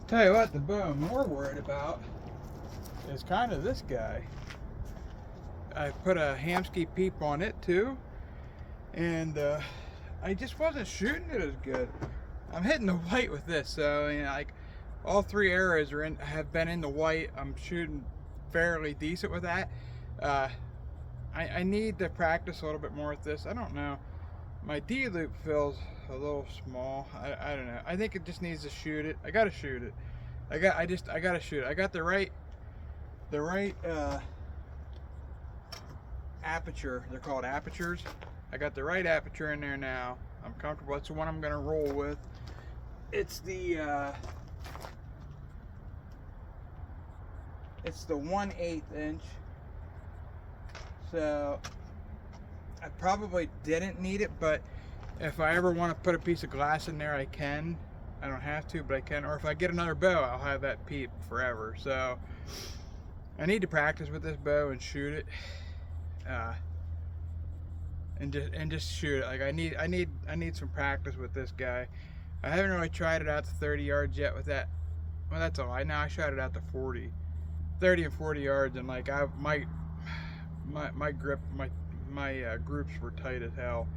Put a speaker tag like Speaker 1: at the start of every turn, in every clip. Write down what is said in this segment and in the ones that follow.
Speaker 1: Tell you what, the bow I'm more worried about is kind of this guy. I put a Hamskea Peep on it too, and I just wasn't shooting it as good. I'm hitting the white with this, so you know, like all 3 arrows have been in the white. I'm shooting fairly decent with that. I need to practice a little bit more with this. I don't know. My D loop feels a little small. I don't know. I think it just needs to shoot it. I gotta shoot it. I gotta shoot it. I got the right aperture. They're called apertures. I got the right aperture in there now. I'm comfortable. That's the one I'm gonna roll with. It's the 1/8 inch. So I probably didn't need it, but if I ever want to put a piece of glass in there, I can. I don't have to, but I can. Or if I get another bow, I'll have that Peep forever. So I need to practice with this bow and shoot it, and just shoot it. Like I need some practice with this guy. I haven't really tried it out to 30 yards yet with that. Well, that's a lie. Now I shot it out to 30 and 40 yards, and like my grip, my groups were tight as hell.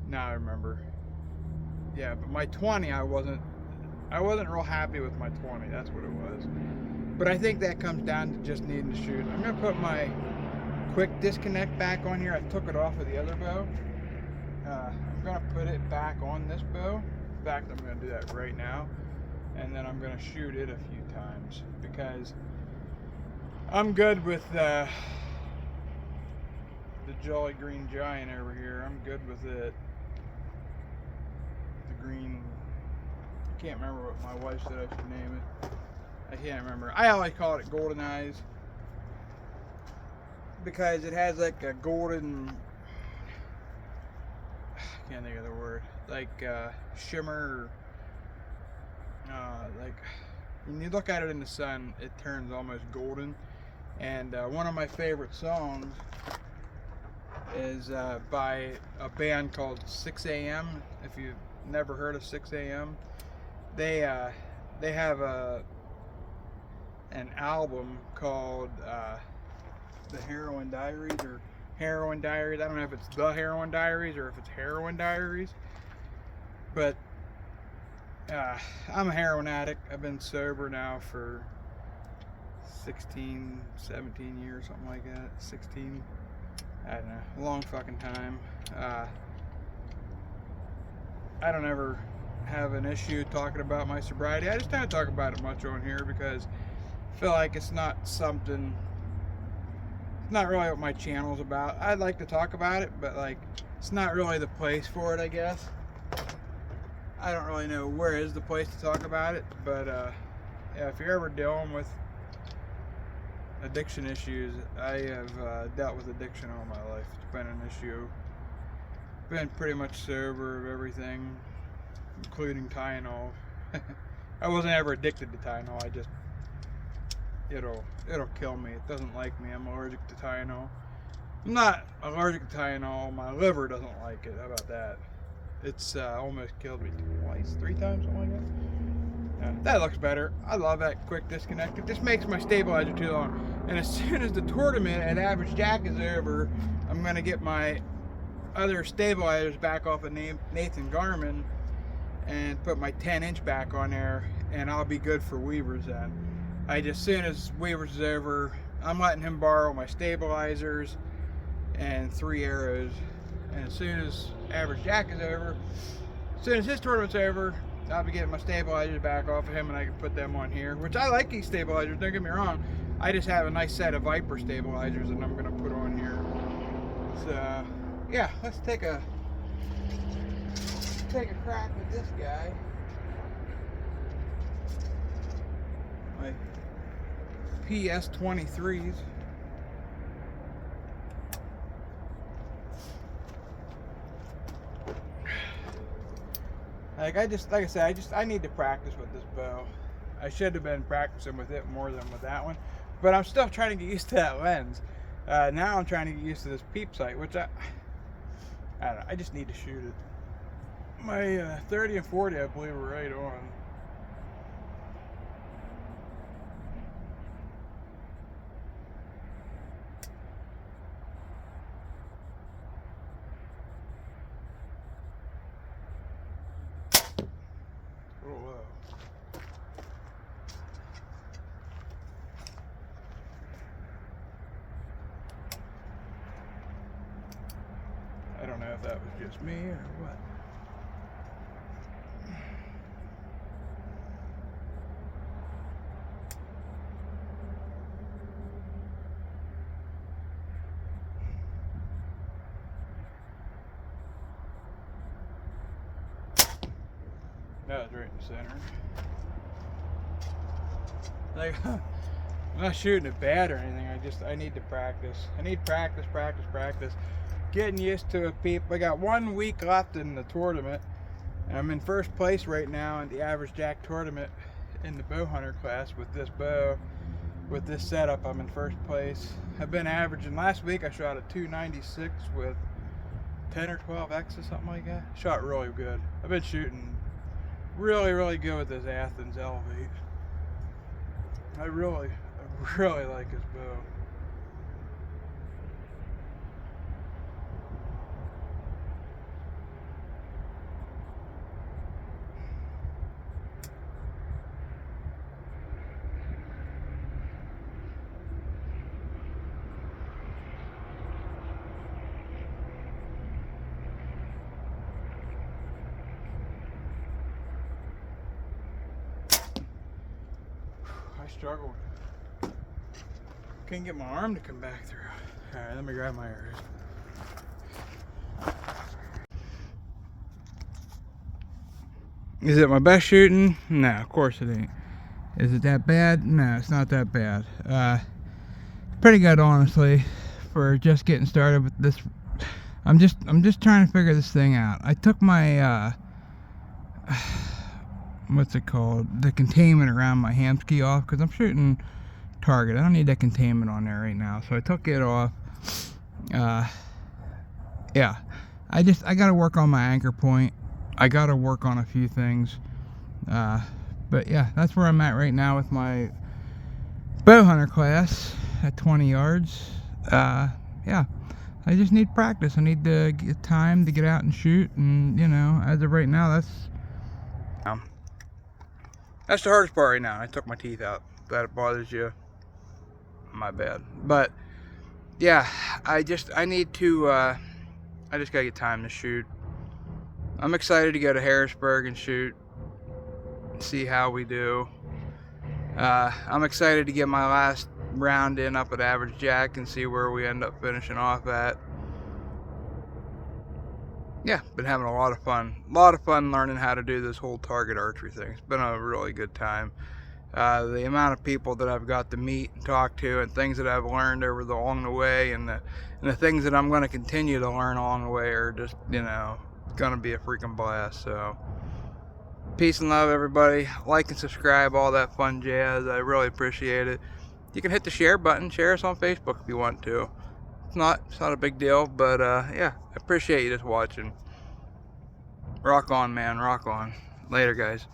Speaker 1: Now I remember. Yeah, but my 20, I wasn't real happy with my 20. That's what it was. But I think that comes down to just needing to shoot. I'm gonna put my quick disconnect back on here. I took it off of the other bow. I'm gonna put it back on this bow. In fact, I'm gonna do that right now, and then I'm gonna shoot it a few times because I'm good with the Jolly Green Giant over here. I'm good with it. The green, I can't remember what my wife said I should name it. I can't remember. I always call it Golden Eyes because it has like a golden, I can't think of the word, like shimmer, like when you look at it in the sun, it turns almost golden. And one of my favorite songs is by a band called 6 a.m. If you've never heard of 6 a.m., they have an album called The Heroin Diaries or Heroin Diaries. I don't know if it's The Heroin Diaries or if it's Heroin Diaries, but I'm a heroin addict. I've been sober now for 16, 17 years, something like that. 16, I don't know, a long fucking time. I don't ever have an issue talking about my sobriety. I just don't talk about it much on here because I feel like it's not something, it's not really what my channel's about. I'd like to talk about it, but like it's not really the place for it, I guess. I don't really know where is the place to talk about it, but yeah, if you're ever dealing with addiction issues, I have dealt with addiction all my life. It's been an issue. Been pretty much sober of everything, including Tylenol. I wasn't ever addicted to Tylenol. I just, it'll kill me. It doesn't like me. I'm allergic to Tylenol. I'm not allergic to Tylenol. My liver doesn't like it. How about that? It's almost killed me twice, 3 times, something like that. That looks better. I love that quick disconnect. It just makes my stabilizer too long. And as soon as the tournament at Average Jack is over, I'm going to get my other stabilizers back off of Nathan Garmin and put my 10-inch back on there, and I'll be good for Weavers then. As soon as Weavers is over, I'm letting him borrow my stabilizers and 3 arrows. And as soon as Average Jack is over, as soon as his tournament's over, I'll be getting my stabilizers back off of him, and I can put them on here, which I like these stabilizers, don't get me wrong. I just have a nice set of Viper stabilizers that I'm going to put on here. So yeah, let's take a crack with this guy. My PS23s. Like I said, I need to practice with this bow. I should have been practicing with it more than with that one, but I'm still trying to get used to that lens. Now I'm trying to get used to this peep sight, which I don't know, I just need to shoot it. My 30 and 40, I believe, are right on. little low. I don't know if that was just me or what. That was right in the center. Like, I'm not shooting it bad or anything. I need to practice. I need practice. Getting used to a peep. I got 1 week left in the tournament. And I'm in first place right now in the average jack tournament in the bow hunter class with this bow. With this setup, I'm in first place. I've been averaging. Last week I shot a 296 with 10 or 12 X or something like that. Shot really good. I've been shooting really good with this Athens Elevate. I really like this bow. I struggled. Couldn't get my arm to come back through. Alright, let me grab my arrows. Is it my best shooting? No, of course it ain't. Is it that bad? No, it's not that bad. Pretty good, honestly, for just getting started with this. I'm just trying to figure this thing out. I took my what's it called? The containment around my Hamskea off because I'm shooting target. I don't need that containment on there right now, so I took it off. Yeah, I gotta work on my anchor point. I gotta work on a few things. But yeah, that's where I'm at right now with my bow hunter class at 20 yards. Yeah, I just need practice. I need to get time to get out and shoot, and you know, as of right now, that's the hardest part right now. I took my teeth out. If that bothers you, my bad. But yeah, I just gotta get time to shoot. I'm excited to go to Harrisburg and shoot, see how we do. I'm excited to get my last round in up at average jack and see where we end up finishing off at. Yeah, been having a lot of fun learning how to do this whole target archery thing. It's been a really good time. The amount of people that I've got to meet and talk to, and things that I've learned along the way, and the things that I'm going to continue to learn along the way are just, you know, going to be a freaking blast. So peace and love, everybody. Like and subscribe, all that fun jazz. I really appreciate it. You can hit the share button. Share us on Facebook if you want to. It's not a big deal, but yeah, I appreciate you just watching. Rock on, man. Rock on. Later, guys.